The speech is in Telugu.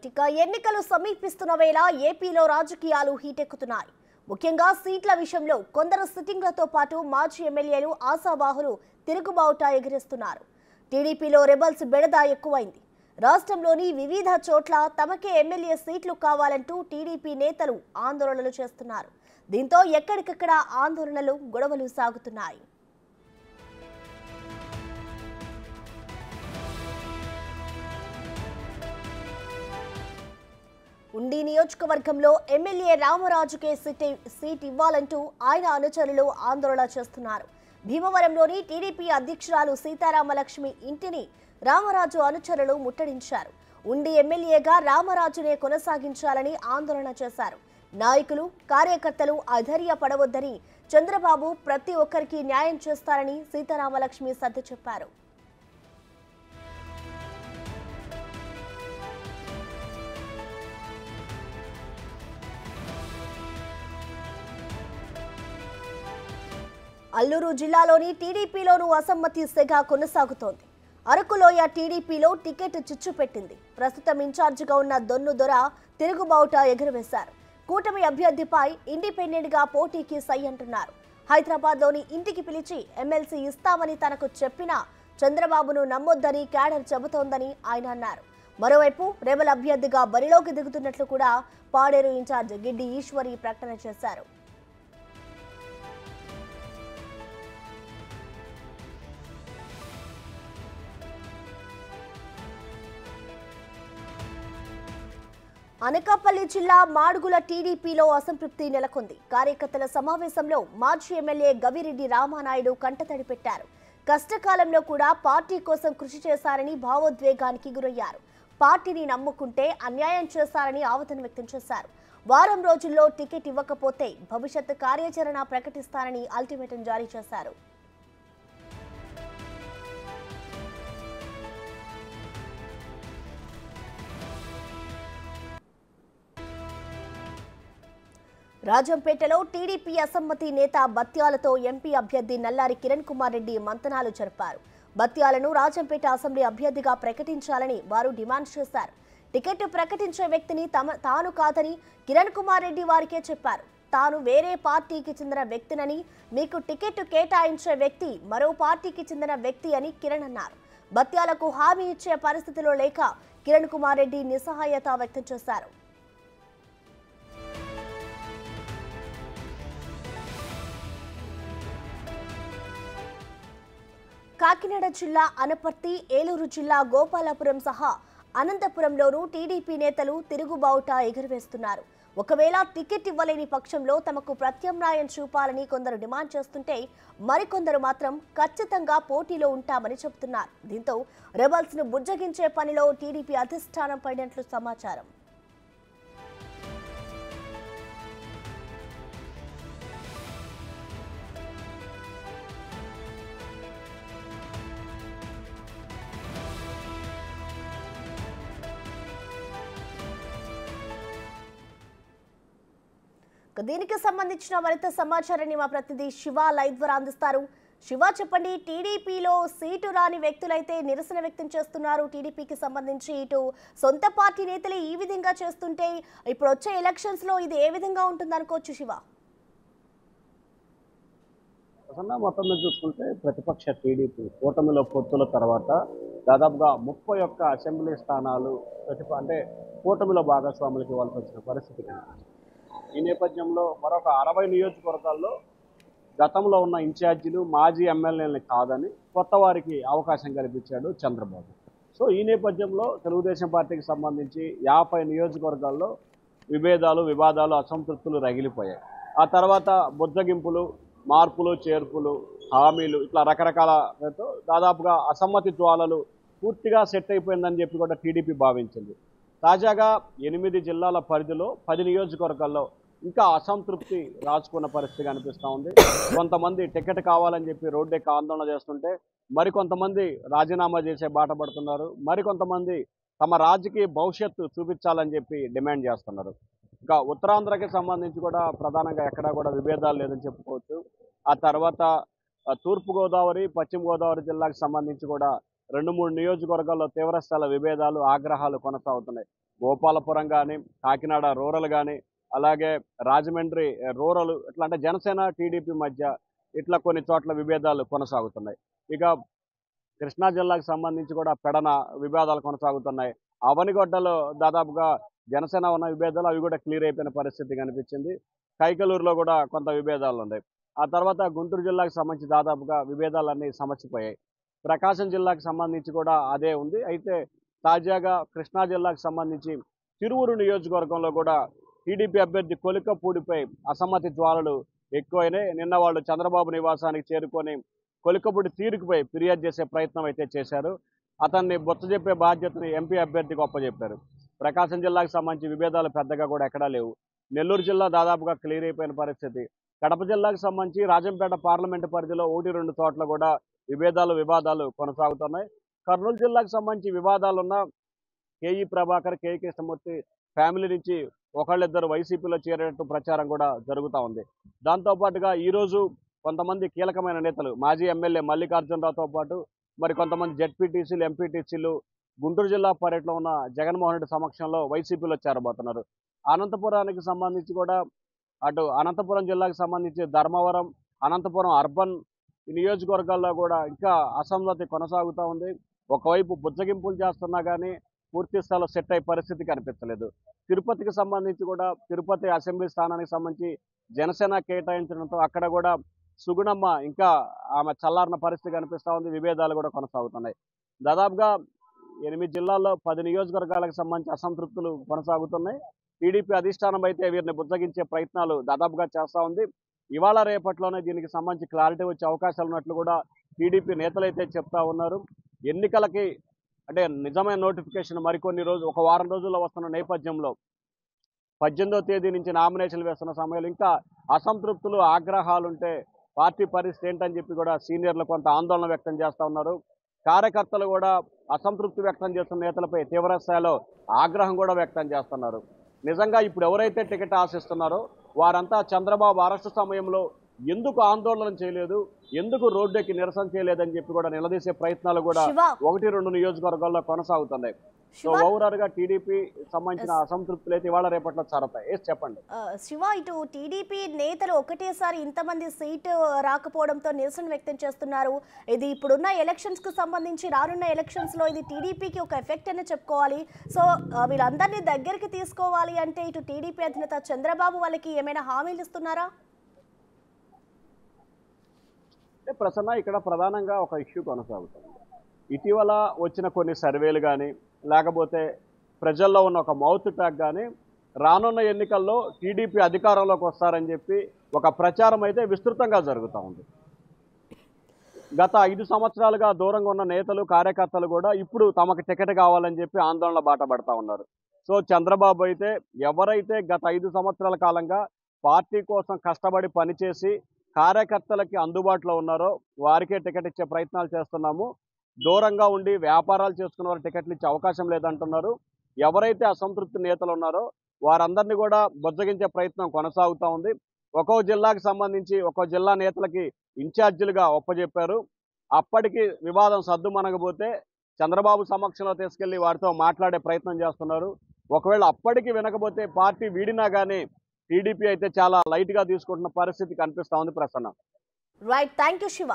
ఇక ఎన్నికలు సమీపిస్తున్న వేళ ఏపీలో రాజకీయాలు హీటెక్కుతున్నాయి. ముఖ్యంగా సీట్ల విషయంలో కొందరు సిట్టింగ్లతో పాటు మాజీ ఎమ్మెల్యేలు ఆశావాహులు తిరుగుబావుట ఎగిరేస్తున్నారు. టీడీపీలో రెబల్స్ బెడద ఎక్కువైంది. రాష్ట్రంలోని వివిధ చోట్ల తమకే ఎమ్మెల్యే సీట్లు కావాలంటూ టీడీపీ నేతలు ఆందోళనలు చేస్తున్నారు. దీంతో ఎక్కడికక్కడ ఆందోళనలు గొడవలు సాగుతున్నాయి. ఉండి నియోజకవర్గంలో ఎమ్మెల్యే రామరాజుకే సీట్ ఇవ్వాలంటూ ఆయన అనుచరులు ఆందోళన చేస్తున్నారు. భీమవరంలోని టీడీపీ అధ్యక్షురాలు సీతారామలక్ష్మి ఇంటిని రామరాజు అనుచరులు ముట్టడించారు. ఉండి ఎమ్మెల్యేగా రామరాజునే కొనసాగించాలని ఆందోళన చేశారు. నాయకులు, కార్యకర్తలు అధైర్యపడవద్దని, చంద్రబాబు ప్రతి ఒక్కరికి న్యాయం చేస్తారని సీతారామలక్ష్మి సర్ది చెప్పారు. అల్లూరు జిల్లాలోని టీడీపీలోనూ అసమ్మతి సెగ కొనసాగుతోంది. అరకులోయ టీడీపీలో టికెట్ చిచ్చు పెట్టింది. ప్రస్తుతం ఇన్ఛార్జిగా ఉన్న దొన్ను దొర తిరుగుబావుట ఎగురవేశారు. కూటమి అభ్యర్థిపై ఇండిపెండెంట్ గా పోటీకి సై అంటున్నారు. హైదరాబాద్లోని ఇంటికి పిలిచి ఎమ్మెల్సీ ఇస్తామని తనకు చెప్పినా చంద్రబాబును నమ్మొద్దని క్యాడర్ చెబుతోందని ఆయన అన్నారు. మరోవైపు రెబల్ అభ్యర్థిగా బరిలోకి దిగుతున్నట్లు కూడా పాడేరు ఇన్ఛార్జ్ గిడ్డి ఈశ్వరి ప్రకటన చేశారు. అనకాపల్లి జిల్లా మాడుగుల టీడీపీలో అసంతృప్తి నెలకొంది. కార్యకర్తల సమావేశంలో మాజీ ఎమ్మెల్యే గవిరెడ్డి రామానాయుడు కంటతడి పెట్టారు. కష్టకాలంలో కూడా పార్టీ కోసం కృషి చేశారని భావోద్వేగానికి గురయ్యారు. పార్టీని నమ్ముకుంటే అన్యాయం చేశారని ఆవేదన వ్యక్తం చేశారు. వారం రోజుల్లో టికెట్ ఇవ్వకపోతే భవిష్యత్ కార్యాచరణ ప్రకటిస్తారని అల్టిమేటం జారీ చేశారు. రాజంపేటలో టీడీపీ అసమ్మతి నేత బత్యాలతో ఎంపీ అభ్యర్థి నల్లారి కిరణ్ కుమార్ రెడ్డి మంతనాలు జరిపారు. బత్యాలను రాజంపేట అసెంబ్లీ అభ్యర్థిగా ప్రకటించాలని వారు డిమాండ్ చేశారు. టికెట్ ప్రకటించే వ్యక్తిని తాను కాదని కిరణ్ కుమార్ రెడ్డి వారికే చెప్పారు. తాను వేరే పార్టీకి చెందిన వ్యక్తినని, మీకు టికెట్ కేటాయించే వ్యక్తి మరో పార్టీకి చెందిన వ్యక్తి అని కిరణ్ అన్నారు. బత్యాలకు హామీ ఇచ్చే పరిస్థితిలో లేక కిరణ్ కుమార్ రెడ్డి నిస్సహాయత వ్యక్తం చేశారు. కాకినాడ జిల్లా అనపర్తి, ఏలూరు జిల్లా గోపాలపురం సహా అనంతపురంలోనూ టీడీపీ నేతలు తిరుగుబావుట ఎగురవేస్తున్నారు. ఒకవేళ టికెట్ ఇవ్వలేని పక్షంలో తమకు ప్రత్యామ్నాయం చూపాలని కొందరు డిమాండ్ చేస్తుంటే మరికొందరు మాత్రం ఖచ్చితంగా పోటీలో ఉంటామని చెబుతున్నారు. దీంతో రెబల్స్ ను బుజ్జగించే పనిలో టీడీపీ అధిష్టానం పడినట్లు సమాచారం. దీనికి సంబంధించిన మరింత సమాచారాన్ని మా ప్రతినిధి శివ లైవ్ ద్వారా అందిస్తారు. శివ, చెప్పండి, టీడీపీలో సీటు రాని వ్యక్తులైతే నిరసన వ్యక్తం చేస్తున్నారు. టీడీపీకి సంబంధించి ఇటు సొంత పార్టీ నేతలే ఈ విధంగా చేస్తుంటే ఇప్పుడు వచ్చే ఎలక్షన్స్ లో ఇది ఏ విధంగా ఉంటుంది అనుకోవచ్చు శివ? మొత్తం మీద చూసుకుంటే ప్రతిపక్ష టీడీపీ కూటమిలో పొత్తుల తర్వాత దాదాపుగా 31 అసెంబ్లీ స్థానాలు అంటే కూటమిలో భాగస్వాములకు ఇవ్వాల్సి వచ్చిన పరిస్థితి కనిపిస్తుంది. ఈ నేపథ్యంలో మరొక 60 నియోజకవర్గాల్లో గతంలో ఉన్న ఇన్ఛార్జీలు, మాజీ ఎమ్మెల్యేలని కాదని కొత్త వారికి అవకాశం కల్పించాడు చంద్రబాబు. సో ఈ నేపథ్యంలో తెలుగుదేశం పార్టీకి సంబంధించి 50 నియోజకవర్గాల్లో వివాదాలు, అసంతృప్తులు రగిలిపోయాయి. ఆ తర్వాత బుజ్జగింపులు, మార్పులు, చేర్పులు, హామీలు ఇట్లా రకరకాల దాదాపుగా అసమ్మతి జ్వాలలు పూర్తిగా సెట్ అయిపోయిందని చెప్పి కూడా టీడీపీ భావించింది. తాజాగా 8 జిల్లాల పరిధిలో 10 నియోజకవర్గాల్లో ఇంకా అసంతృప్తి రాచుకున్న పరిస్థితి కనిపిస్తూ ఉంది. కొంతమంది టికెట్ కావాలని చెప్పి రోడ్డెక్కి ఆందోళన చేస్తుంటే మరికొంతమంది రాజీనామా చేసే బాట పడుతున్నారు. మరికొంతమంది తమ రాజకీయ భవిష్యత్తు చూపించాలని చెప్పి డిమాండ్ చేస్తున్నారు. ఇంకా ఉత్తరాంధ్రకి సంబంధించి కూడా ప్రధానంగా ఎక్కడా కూడా విభేదాలు లేదని చెప్పుకోవచ్చు. ఆ తర్వాత తూర్పుగోదావరి, పశ్చిమ గోదావరి జిల్లాకు సంబంధించి కూడా 2-3 నియోజకవర్గాల్లో తీవ్రస్థాయిల విభేదాలు ఆగ్రహాలు కొనసాగుతున్నాయి. గోపాలపురం కానీ, కాకినాడ రూరల్ కానీ, అలాగే రాజమండ్రి రూరల్ ఇట్లా అంటే జనసేన టీడీపీ మధ్య ఇట్లా కొన్ని చోట్ల విభేదాలు కొనసాగుతున్నాయి. ఇక కృష్ణా జిల్లాకు సంబంధించి కూడా పెడన వివాదాలు కొనసాగుతున్నాయి. అవనిగొడ్డలో దాదాపుగా జనసేన ఉన్న విభేదాలు అవి కూడా క్లియర్ అయిపోయిన పరిస్థితి కనిపించింది. కైకలూరులో కూడా కొంత విభేదాలు ఉన్నాయి. ఆ తర్వాత గుంటూరు జిల్లాకు సంబంధించి దాదాపుగా విభేదాలన్నీ సమసిపోయాయి. ప్రకాశం జిల్లాకు సంబంధించి కూడా అదే ఉంది. అయితే తాజాగా కృష్ణా జిల్లాకు సంబంధించి తిరువురు నియోజకవర్గంలో కూడా టీడీపీ అభ్యర్థి కొలికపూడిపై అసమ్మతి జ్వాలలు ఎక్కువైనాయి. నిన్న వాళ్ళు చంద్రబాబు నివాసానికి చేరుకొని కొలికపూడి తీరుకుపై ఫిర్యాదు చేసే ప్రయత్నం అయితే చేశారు. అతన్ని బొచ్చజెప్పే బాధ్యతని ఎంపీ అభ్యర్థికి ఒప్పజెప్పారు. ప్రకాశం జిల్లాకు సంబంధించి విభేదాలు పెద్దగా కూడా ఎక్కడా లేవు. నెల్లూరు జిల్లా దాదాపుగా క్లియర్ అయిపోయిన పరిస్థితి. కడప జిల్లాకు సంబంధించి రాజంపేట పార్లమెంటు పరిధిలో 1-2 చోట్ల కూడా వివాదాలు కొనసాగుతున్నాయి. కర్నూలు జిల్లాకు సంబంధించి వివాదాలున్న కేఈ ప్రభాకర్, కేఈ కృష్ణమూర్తి ఫ్యామిలీ నుంచి ఒకళ్ళిద్దరు వైసీపీలో చేరేటట్టు ప్రచారం కూడా జరుగుతూ ఉంది. దాంతోపాటుగా ఈరోజు కొంతమంది కీలకమైన నేతలు మాజీ ఎమ్మెల్యే మల్లికార్జునరావుతో పాటు మరి కొంతమంది జెడ్పీటీసీలు, ఎంపీటీసీలు గుంటూరు జిల్లా పర్యటనలో ఉన్న జగన్మోహన్ రెడ్డి సమక్షంలో వైసీపీలో చేరబోతున్నారు. అనంతపురానికి సంబంధించి కూడా అటు అనంతపురం జిల్లాకు సంబంధించి ధర్మవరం, అనంతపురం అర్బన్ నియోజకవర్గాల్లో కూడా ఇంకా అసమ్మతి కొనసాగుతూ ఉంది. ఒకవైపు బుజ్జగింపులు చేస్తున్నా కానీ పూర్తి స్థాయిలో సెట్ అయ్యే పరిస్థితి కనిపించలేదు. తిరుపతికి సంబంధించి కూడా తిరుపతి అసెంబ్లీ స్థానానికి సంబంధించి జనసేన కేటాయించడంతో అక్కడ కూడా సుగుణమ్మ ఇంకా ఆమె చల్లారిన పరిస్థితి కనిపిస్తూ ఉంది. విభేదాలు కూడా కొనసాగుతున్నాయి. దాదాపుగా 8 జిల్లాల్లో 10 నియోజకవర్గాలకు సంబంధించి అసంతృప్తులు కొనసాగుతున్నాయి. టీడీపీ అధిష్టానం అయితే వీరిని బుజ్జగించే ప్రయత్నాలు దాదాపుగా చేస్తూ ఉంది. ఇవాళ రేపట్లోనే దీనికి సంబంధించి క్లారిటీ వచ్చే అవకాశాలు ఉన్నట్లు కూడా టీడీపీ నేతలైతే చెప్తా ఉన్నారు. ఎన్నికలకి అంటే నిజమైన నోటిఫికేషన్ మరికొన్ని రోజులు, ఒక వారం రోజుల్లో వస్తున్న నేపథ్యంలో 18వ తేదీ నుంచి నామినేషన్లు వేస్తున్న సమయంలో ఇంకా అసంతృప్తులు, ఆగ్రహాలుంటే పార్టీ పరిస్థితి ఏంటని చెప్పి కూడా సీనియర్లు కొంత ఆందోళన వ్యక్తం చేస్తూ ఉన్నారు. కార్యకర్తలు కూడా అసంతృప్తి వ్యక్తం చేస్తున్న నేతలపై తీవ్ర స్థాయిలో ఆగ్రహం కూడా వ్యక్తం చేస్తున్నారు. నిజంగా ఇప్పుడు ఎవరైతే టికెట్ ఆశిస్తున్నారో వారంతా చంద్రబాబు అరెస్టు సమయంలో ఎందుకు ఆందోళన చేయలేదు, ఎందుకు రోడ్డెక్కి నిరసన చేయలేదని చెప్పి కూడా నిలదీసే ప్రయత్నాలు కూడా 1-2 నియోజకవర్గాల్లో కొనసాగుతున్నాయి. సో ఓవరాల్ గా టీడీపీ సంబంధించిన అసంతృప్తులు అయితే ఇవాళ రేపట్లో చారతాయి. చెప్పండి శివ, ఇటు టీడీపీ నేతలు ఒకటేసారి ఇంతమంది సీటు రాకపోవడంతో నిరసన వ్యక్తం చేస్తున్నారు. ఇది ఇప్పుడున్న ఎలక్షన్స్ కు సంబంధించి రానున్న ఎలక్షన్స్ లో ఇది టీడీపీకి ఒక ఎఫెక్ట్ అని చెప్పుకోవాలి. సో వీళ్ళందరినీ దగ్గరికి తీసుకోవాలి అంటే ఇటు టీడీపీ అధినేత చంద్రబాబు వాళ్ళకి ఏమైనా హామీలు ఇస్తున్నారా? ప్రసన్న, ఇక్కడ ప్రధానంగా ఒక ఇష్యూ కొనసాగుతుంది. ఇటీవల వచ్చిన కొన్ని సర్వేలు కానీ లేకపోతే ప్రజల్లో ఉన్న ఒక మౌత్ టాక్ కానీ రానున్న ఎన్నికల్లో టీడీపీ అధికారంలోకి వస్తారని చెప్పి ఒక ప్రచారం అయితే విస్తృతంగా జరుగుతూ ఉంది. గత 5 సంవత్సరాలుగా దూరంగా ఉన్న నేతలు, కార్యకర్తలు కూడా ఇప్పుడు తమకు టికెట్ కావాలని చెప్పి ఆందోళన బాట పడతా ఉన్నారు. సో చంద్రబాబు అయితే ఎవరైతే గత 5 సంవత్సరాల కాలంగా పార్టీ కోసం కష్టపడి పనిచేసి కార్యకర్తలకి అందుబాటులో ఉన్నారో వారికే టికెట్ ఇచ్చే ప్రయత్నాలు చేస్తున్నాము. దూరంగా ఉండి వ్యాపారాలు చేసుకున్న వారు టికెట్లు ఇచ్చే అవకాశం లేదంటున్నారు. ఎవరైతే అసంతృప్తి నేతలు ఉన్నారో వారందరినీ కూడా బుజ్జగించే ప్రయత్నం కొనసాగుతూ ఉంది. ఒక్కో జిల్లాకు సంబంధించి ఒక్కో జిల్లా నేతలకి ఇన్ఛార్జీలుగా ఒప్పజెప్పారు. అప్పటికి వివాదం సద్దుమనగబోతే చంద్రబాబు సమక్షంలో తీసుకెళ్లి వారితో మాట్లాడే ప్రయత్నం చేస్తున్నారు. ఒకవేళ అప్పటికి వినకపోతే పార్టీ వీడినా కానీ టీడీపీ అయితే చాలా లైట్గా తీసుకుంటున్న పరిస్థితి కనిపిస్తూ ఉంది. Prasanna. Right, thank you Shiva.